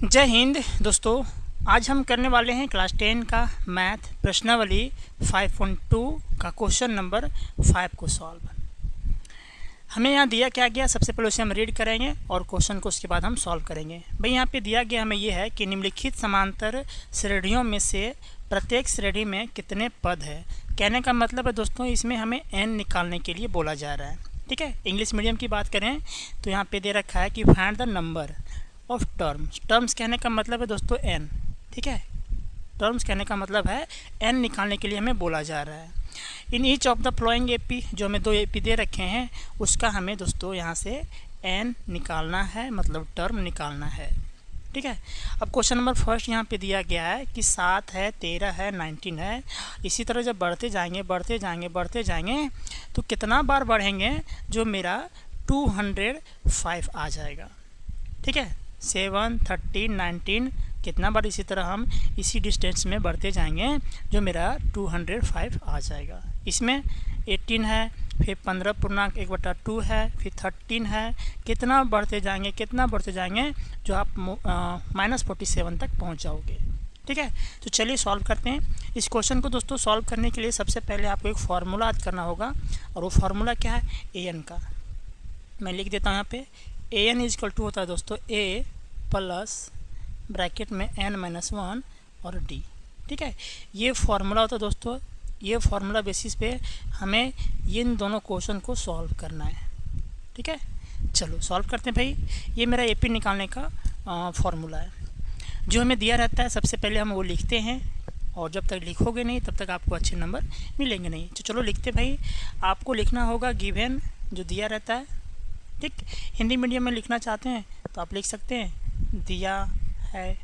जय हिंद दोस्तों। आज हम करने वाले हैं क्लास 10 का मैथ प्रश्नावली 5.2 का क्वेश्चन नंबर 5 को सॉल्व। हमें यहाँ दिया क्या गया, सबसे पहले उसे हम रीड करेंगे और क्वेश्चन को उसके बाद हम सॉल्व करेंगे। भाई यहाँ पे दिया गया हमें ये है कि निम्नलिखित समांतर श्रेणियों में से प्रत्येक श्रेणी में कितने पद है। कहने का मतलब है दोस्तों, इसमें हमें n निकालने के लिए बोला जा रहा है। ठीक है, इंग्लिश मीडियम की बात करें तो यहाँ पे दे रखा है कि find the number of terms कहने का मतलब है दोस्तों n। ठीक है, टर्म्स कहने का मतलब है n निकालने के लिए हमें बोला जा रहा है। In each of the flowing AP, जो हमें 2 एपी दे रखे हैं उसका हमें दोस्तों यहाँ से n निकालना है, मतलब टर्म निकालना है। ठीक है, अब क्वेश्चन नंबर फर्स्ट यहाँ पे दिया गया है कि 7 है, 13 है, 19 है। इसी तरह जब बढ़ते जाएंगे तो कितना बार बढ़ेंगे, जो मेरा 205 आ जाएगा। ठीक है, 7, 13, 19 कितना बार इसी तरह हम इसी डिस्टेंस में बढ़ते जाएंगे, जो मेरा 205 आ जाएगा। इसमें 18 है, फिर 15.1/2 है, फिर 13 है। कितना बढ़ते जाएंगे जो आप -47 तक पहुंच जाओगे। ठीक है, तो चलिए सॉल्व करते हैं इस क्वेश्चन को। दोस्तों सॉल्व करने के लिए सबसे पहले आपको एक फार्मूला याद करना होगा, और वो फार्मूला क्या है, an का। मैं लिख देता हूँ यहाँ पे an इजकल टू होता है दोस्तों a प्लस ब्रैकेट में n-1 और d। ठीक है, ये फार्मूला होता है दोस्तों। ये फार्मूला बेसिस पे हमें इन दोनों क्वेश्चन को सॉल्व करना है। ठीक है, चलो सॉल्व करते हैं। भाई ये मेरा एपी निकालने का फार्मूला है। जो हमें दिया रहता है सबसे पहले हम वो लिखते हैं, और जब तक लिखोगे नहीं तब तक आपको अच्छे नंबर मिलेंगे नहीं। तो चलो लिखते भाई। आपको लिखना होगा गिवन जो दिया रहता है। ठीक, हिंदी मीडियम में लिखना चाहते हैं तो आप लिख सकते हैं दिया है,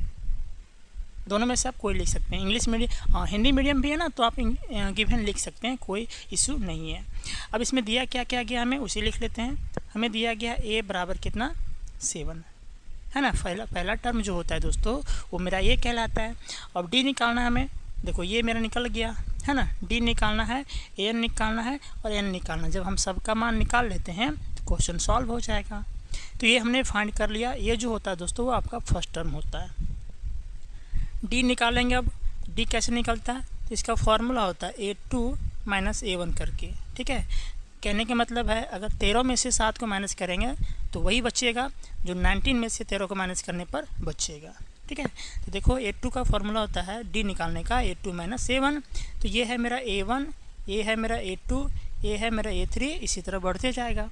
दोनों में से आप कोई लिख सकते हैं। इंग्लिश मीडियम हिंदी मीडियम भी है ना, तो आप गिवन लिख सकते हैं, कोई इशू नहीं है। अब इसमें दिया क्या क्या गया हमें उसे लिख लेते हैं। हमें दिया गया a बराबर कितना 7 है ना। पहला टर्म जो होता है दोस्तों वो मेरा ये कहलाता है। अब d निकालना है हमें। देखो ये मेरा निकल गया है ना, d निकालना है, an निकालना है और n निकालना। जब हम सबका मान निकाल लेते हैं तो क्वेश्चन सॉल्व हो जाएगा। तो ये हमने फाइंड कर लिया। ये जो होता है दोस्तों वो आपका फर्स्ट टर्म होता है। d निकालेंगे। अब d कैसे निकलता है, तो इसका फॉर्मूला होता है a2 - a1 करके। ठीक है, कहने का मतलब है अगर 13 में से 7 को माइनस करेंगे तो वही बचेगा जो 19 में से 13 को माइनस करने पर बचेगा। ठीक है, तो देखो a2 का फॉर्मूला होता है d निकालने का a2 - a1। तो ये है मेरा a1, ये है मेरा a2, ये है मेरा a3, इसी तरह बढ़ते जाएगा।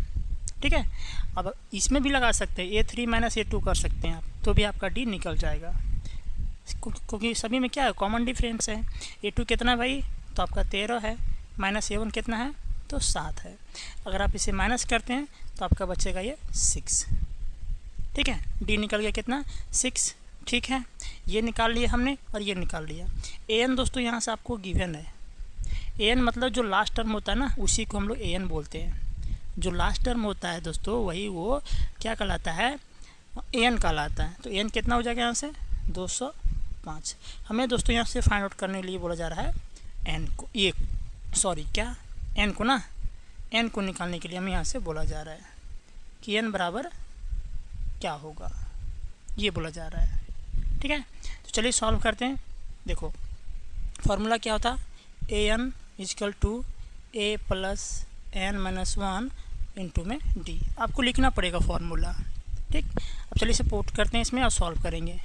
ठीक है, अब इसमें भी लगा सकते हैं a3 - a2 कर सकते हैं आप, तो भी आपका d निकल जाएगा, क्योंकि सभी में क्या है, कॉमन डिफरेंस है। a2 कितना भाई, तो आपका 13 है, -a1 कितना है, तो 7 है। अगर आप इसे माइनस करते हैं तो आपका बचेगा ये 6। ठीक है, d निकल गया कितना 6। ठीक है, ये निकाल लिया हमने और ये निकाल लिया। an दोस्तों यहाँ से आपको गिवन है। an मतलब जो लास्ट टर्म होता है ना, उसी को हम लोग an बोलते हैं। जो लास्ट टर्म होता है दोस्तों वही वो क्या कहलाता है, an कहलाता है। तो n कितना हो जाएगा यहाँ से 205। हमें दोस्तों यहाँ से फाइंड आउट करने के लिए बोला जा रहा है n को, ये सॉरी क्या n को ना, n को निकालने के लिए हमें यहाँ से बोला जा रहा है कि n बराबर क्या होगा, ये बोला जा रहा है। ठीक है, तो चलिए सॉल्व करते हैं। देखो फार्मूला क्या होता है, an equal to a plus n-1 into में d। आपको लिखना पड़ेगा फार्मूला। ठीक, अब चलिए इसे पुट करते हैं इसमें और सॉल्व करेंगे।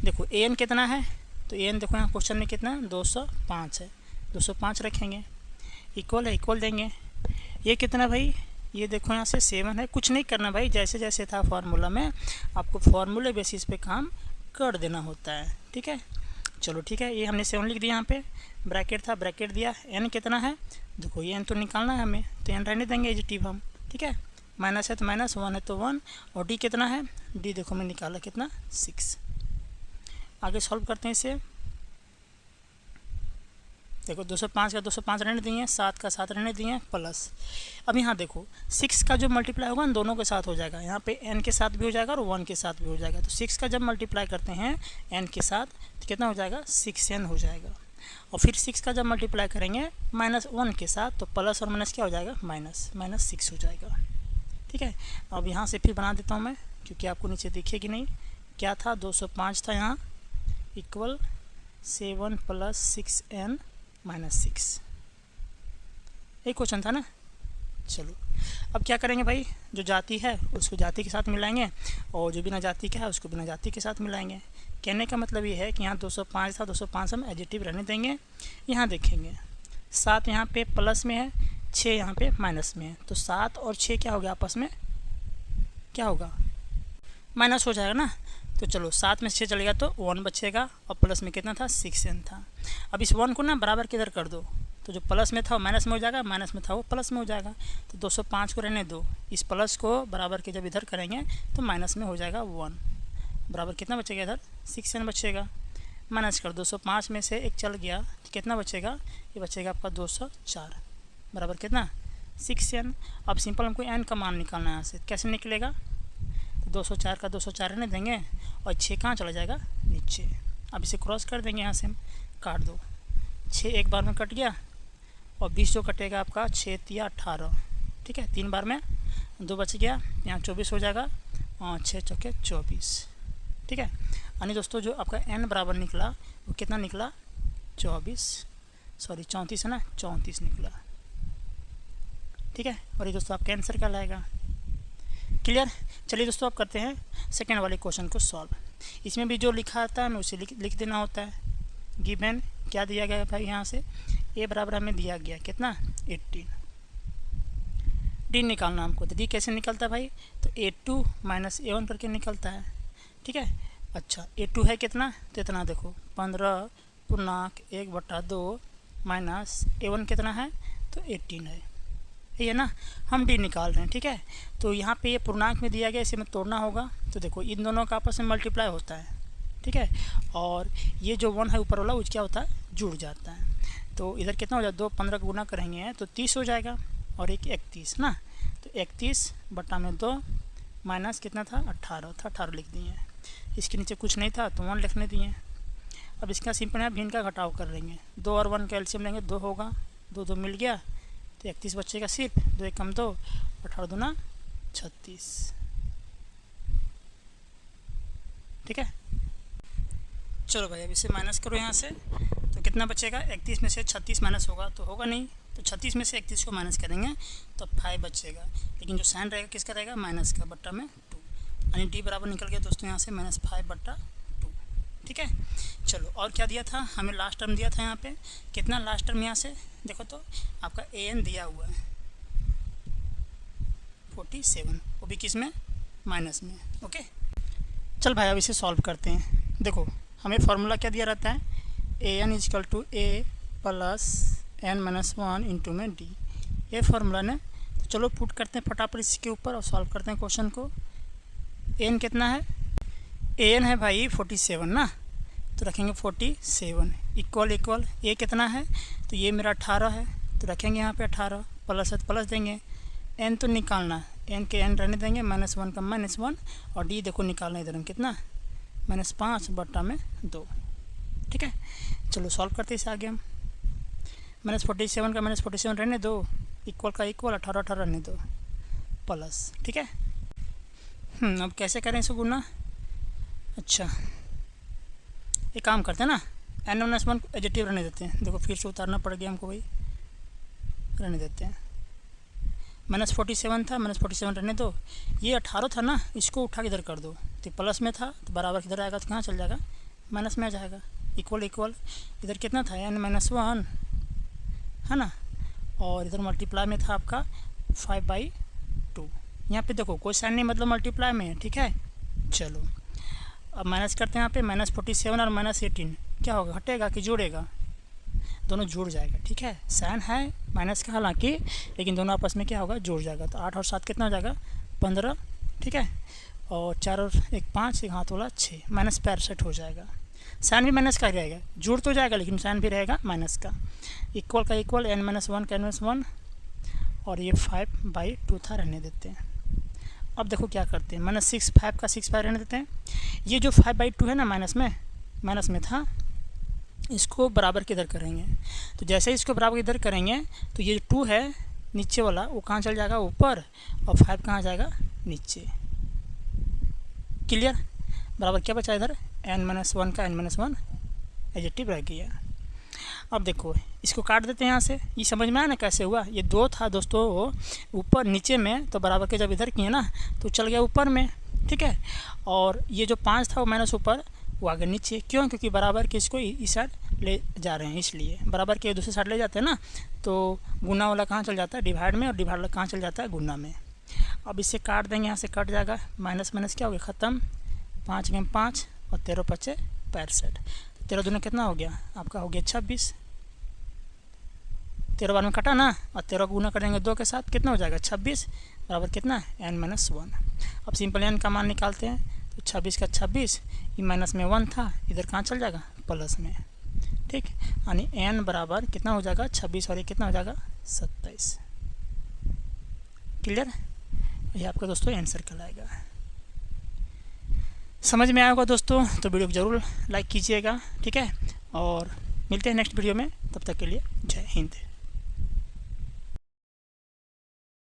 देखो an कितना है, तो an देखो यहाँ क्वेश्चन में कितना है 205 है, 205 रखेंगे, इक्वल है, इक्वल देंगे। ये कितना भाई, ये देखो यहाँ से 7 है। कुछ नहीं करना भाई, जैसे जैसे था फार्मूला में आपको फार्मूले बेसिस पे काम कर देना होता है। ठीक है, चलो ठीक है, ये हमने 7 लिख दिया। यहाँ पे ब्रैकेट था, ब्रैकेट दिया। n कितना है, देखो ये n तो निकालना है हमें, तो n रहने देंगे एजिटिव हम। ठीक है, माइनस है तो माइनस, 1 है तो 1, और d कितना है, d देखो मैं निकाला कितना 6। आगे सॉल्व करते हैं इसे। देखो 205 का 205 रहने दिए, 7 का 7 रहने दिए, प्लस अब यहाँ देखो 6 का जो मल्टीप्लाई होगा ना दोनों के साथ हो जाएगा। यहाँ पे n के साथ भी हो जाएगा और 1 के साथ भी हो जाएगा। तो 6 का जब मल्टीप्लाई करते हैं n के साथ तो कितना हो जाएगा 6n हो जाएगा। और फिर 6 का जब मल्टीप्लाई करेंगे -1 के साथ तो प्लस और माइनस क्या हो जाएगा, -6 हो जाएगा। ठीक है, अब यहाँ से फिर बना देता हूँ मैं, क्योंकि आपको नीचे दिखेगी नहीं। क्या था 205 था यहाँ इक्वल 7 + 6n - 6, एक क्वेश्चन था ना। चलो अब क्या करेंगे भाई, जो जाति है उसको जाति के साथ मिलाएंगे और जो बिना जाति का है उसको बिना जाति के साथ मिलाएंगे। कहने का मतलब ये है कि यहाँ 205 था, 205 हम एडजेक्टिव रहने देंगे। यहाँ देखेंगे 7 यहाँ पे प्लस में है, 6 यहाँ पे माइनस में है, तो 7 और 6 क्या हो गया आपस में, क्या होगा, माइनस हो जाएगा ना। तो चलो 7 में 6 चलेगा तो 1 बचेगा और प्लस में कितना था 6n था। अब इस 1 को ना बराबर किधर कर दो, तो जो प्लस में था वो माइनस में हो जाएगा, माइनस में था वो प्लस में हो जाएगा। तो 205 को रहने दो, इस प्लस को बराबर के जब इधर करेंगे तो माइनस में हो जाएगा 1, बराबर कितना बचेगा इधर 6n बचेगा। माइनस कर 205 में से 1 चल गया तो कितना बचेगा, ये बचेगा आपका 204, बराबर कितना 6n। अब सिंपल हमको n का मान निकालना है यहाँ से, कैसे निकलेगा, तो 204 का 204 रहने देंगे और 6 कहाँ चला जाएगा नीचे। अब इसे क्रॉस कर देंगे, यहाँ से हम काट दो, 6 एक बार में कट गया और 20 जो कटेगा आपका 6 × 18, ठीक है, 3 बार में 2 बच गया, यहाँ 24 हो जाएगा और 6 × 4 = 24, ठीक है। यानी दोस्तों जो आपका n बराबर निकला वो कितना निकला 34 है ना, 34 निकला, ठीक है। और ये दोस्तों आपका आंसर क्या लाएगा, क्लियर। चलिए दोस्तों आप करते हैं सेकेंड वाले क्वेश्चन को सॉल्व। इसमें भी जो लिखा आता है हमें उसे लिख देना होता है। गिवन क्या दिया गया भाई, यहाँ से a बराबर हमें दिया गया कितना 18, d निकालना हमको, तो d कैसे निकलता है भाई, तो a2 - a1 करके निकलता है, ठीक है। अच्छा a2 है कितना, तो इतना देखो 15(1/2 माइनस a1 कितना है, तो 18 है, ये ना हम d निकाल रहे हैं, ठीक है। तो यहाँ पे ये पूर्णांक में दिया गया, इसे में तोड़ना होगा, तो देखो इन दोनों का आपस में मल्टीप्लाई होता है, ठीक है, और ये जो 1 है ऊपर वाला वो क्या होता है जुड़ जाता है। तो इधर कितना हो जाएगा, 2 15 का गुना करेंगे तो 30 हो जाएगा और एक 31 ना, तो 31/2 माइनस कितना था 18 था, 18 लिख दिए। इसके नीचे कुछ नहीं था तो 1 लिखने दिए। अब इसका सिंपल है, भिन्न का घटाव कर लेंगे, 2 और 1 का एलसीएम लेंगे, 2 होगा, 2 2 मिल गया तो 31 बचेगा सिर्फ, 2 1 कम 2, 18 दूना 36, ठीक है। चलो भाई अब इसे माइनस करो यहाँ से, तो कितना बचेगा, 31 में से 36 माइनस होगा तो होगा नहीं, तो 36 में से 31 को माइनस करेंगे तो 5 बचेगा, लेकिन जो साइन रहेगा किसका रहेगा माइनस का, बट्टा में 2, यानी d बराबर निकल गया दोस्तों यहाँ से -5/2, ठीक है। चलो और क्या दिया था हमें, लास्ट टर्म दिया था यहाँ पे कितना, लास्ट टर्म यहाँ से देखो तो आपका an दिया हुआ है 47, वो भी किस में माइनस में, ओके। चल भाई अब इसे सॉल्व करते हैं। देखो हमें फार्मूला क्या दिया रहता है, an = a + n - 1 इंटू में d, ये फार्मूला ने। तो चलो पुट करते हैं फटाफट इसके ऊपर और सॉल्व करते हैं क्वेश्चन को। n कितना है, an है भाई 47 ना, तो रखेंगे 47 इक्वल a कितना है, तो ये मेरा 18 है, तो रखेंगे यहाँ पे 18, प्लस है तो प्लस देंगे, n तो निकालना, n के n रहने देंगे, -1 का -1, और d देखो निकालना इधर हम कितना -5/2, ठीक है। चलो सॉल्व करते इसे आगे हम, -47 का -47 रहने दो, इक्वल का इक्वल, 18 18 रहने दो, प्लस, ठीक है। अब कैसे करें इसको गुना, अच्छा एक काम करते हैं ना, n - 1 एडजेक्टिव रहने देते हैं, देखो फिर से उतारना पड़ गया हमको भाई, रहने देते हैं, -47 था, -47 रहने दो, ये 18 था ना, इसको उठा के इधर कर दो, तो प्लस में था तो बराबर किधर आएगा, तो कहाँ चल जाएगा माइनस में आ जाएगा, इक्वल इधर कितना था n - 1 है ना, और इधर मल्टीप्लाई में था आपका 5/2, यहाँ पे देखो कोई साइन नहीं मतलब मल्टीप्लाई में है, ठीक है। चलो अब माइनस करते हैं, यहाँ पे -47 और -18 क्या होगा, घटेगा कि जोड़ेगा, दोनों जुड़ जाएगा, ठीक है। साइन है माइनस का हालांकि, लेकिन दोनों आपस में क्या होगा जुड़ जाएगा, तो 8 और 7 कितना हो जाएगा 15, ठीक है, और 4 और 1 5, एक हाथ वाला 6, -65 हो जाएगा। साइन भी माइनस का ही रहेगा, जुड़ तो जाएगा लेकिन साइन भी रहेगा माइनस का, इक्वल का इक्वल, n - 1 का -1, और ये 5/2 था, रहने देते हैं। अब देखो क्या करते हैं, -6 5 का 6 5 रहने देते हैं, ये जो 5/2 है ना माइनस में था, इसको बराबर किधर करेंगे, तो जैसे ही इसको बराबर इधर करेंगे तो ये जो 2 है नीचे वाला वो कहाँ चल जाएगा ऊपर, और 5 कहाँ जाएगा नीचे, क्लियर। बराबर क्या बचा इधर n-1 का n-1 एडजेक्टिव रह गया। अब देखो इसको काट देते हैं यहाँ से। ये समझ में आया ना कैसे हुआ? ये 2 था दोस्तों ऊपर नीचे में, तो बराबर के जब इधर किए ना तो चल गया ऊपर में, ठीक है। और ये जो 5 था वो माइनस ऊपर, वो आगे नीचे। क्यों? क्योंकि बराबर के इसको इस साइड ले जा रहे हैं, इसलिए बराबर के दूसरे साइड ले जाते हैं ना, तो गुना वाला कहाँ चल जाता है? डिवाइड में। और डिवाइड वाला कहाँ चल जाता है? गुना में। अब इससे काट देंगे, यहाँ से कट जाएगा, माइनस माइनस क्या हो गया? ख़त्म। 5 गेम 5 और 13 पचे 65। 13 दूना कितना हो गया? आपका हो गया 26। 13 बार में कटा ना, और 13 को गुना करेंगे 2 के साथ, कितना हो जाएगा? 26 बराबर कितना? n-1। अब सिंपल n का मान निकालते हैं, तो 26 का 26, ये माइनस में 1 था, इधर कहाँ चल जाएगा? प्लस में, ठीक। यानी n बराबर कितना हो जाएगा? 26 और ये कितना हो जाएगा? 27। क्लियर? ये आपका दोस्तों आंसर कहलाएगा। समझ में आया होगा दोस्तों, तो वीडियो को ज़रूर लाइक कीजिएगा, ठीक है। और मिलते हैं नेक्स्ट वीडियो में, तब तक के लिए जय हिंद।